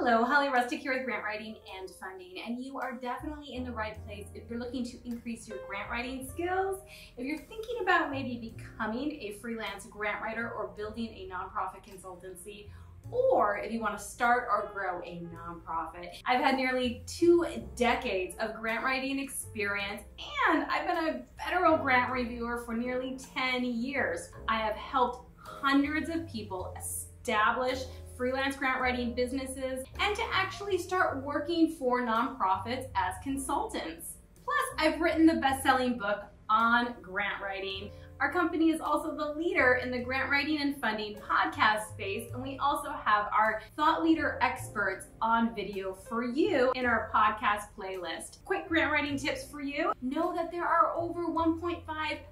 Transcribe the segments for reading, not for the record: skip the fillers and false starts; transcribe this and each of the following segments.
Hello, Holly Rustick here with Grant Writing and Funding, and you are definitely in the right place if you're looking to increase your grant writing skills. If you're thinking about maybe becoming a freelance grant writer or building a nonprofit consultancy, or if you want to start or grow a nonprofit. I've had nearly 2 decades of grant writing experience, and I've been a federal grant reviewer for nearly 10 years. I have helped hundreds of people establish freelance grant writing businesses and to actually start working for nonprofits as consultants. Plus, I've written the best-selling book on grant writing. Our company is also the leader in the grant writing and funding podcast space, and we also have our thought leader experts on video for you in our podcast playlist. Quick grant writing tips for you. Know that there are over 1.5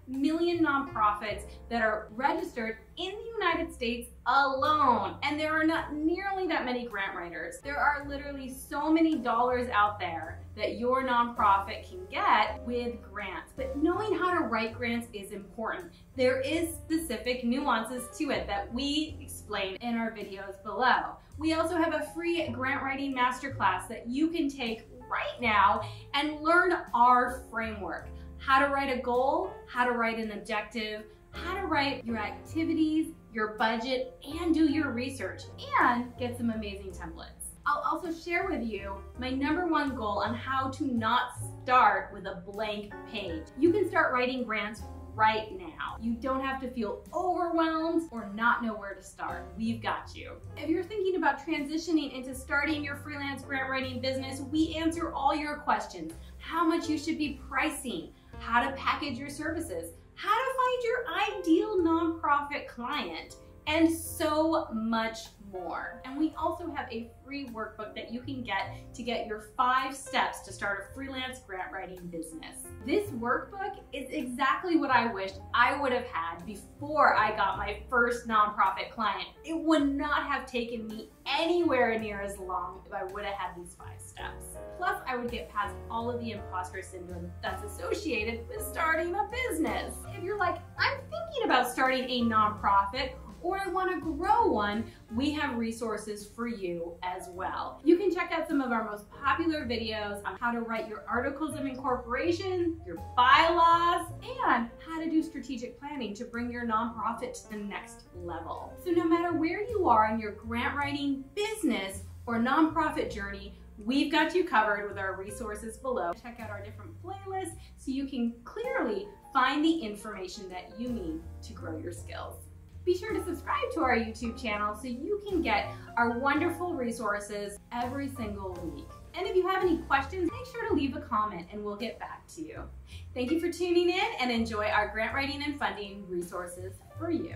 million nonprofits that are registered in the United States alone, and there are not nearly that many grant writers. There are literally so many dollars out there that your nonprofit can get with grants. But knowing how to write grants is important. There is specific nuances to it that we explain in our videos below. We also have a free grant writing masterclass that you can take right now and learn our framework. How to write a goal, how to write an objective, how to write your activities, your budget, and do your research, and get some amazing templates. I'll also share with you my #1 goal on how to not start with a blank page. You can start writing grants right now. You don't have to feel overwhelmed or not know where to start. We've got you. If you're thinking about transitioning into starting your freelance grant writing business, we answer all your questions. How much you should be pricing, how to package your services, how to find your ideal nonprofit client, and so much more. And we also have a free workbook that you can get to get your 5 steps to start a freelance grant writing business. This workbook is exactly what I wished I would have had before I got my first nonprofit client. It would not have taken me anywhere near as long if I would have had these 5 steps. Plus, I would get past all of the imposter syndrome that's associated with starting a business. If you're like, I'm thinking about starting a nonprofit, or I want to grow one, we have resources for you as well. You can check out some of our most popular videos on how to write your articles of incorporation, your bylaws, and how to do strategic planning to bring your nonprofit to the next level. So no matter where you are in your grant writing business or nonprofit journey, we've got you covered with our resources below. Check out our different playlists so you can clearly find the information that you need to grow your skills. Be sure to subscribe to our YouTube channel so you can get our wonderful resources every single week. And if you have any questions, make sure to leave a comment and we'll get back to you. Thank you for tuning in and enjoy our grant writing and funding resources for you.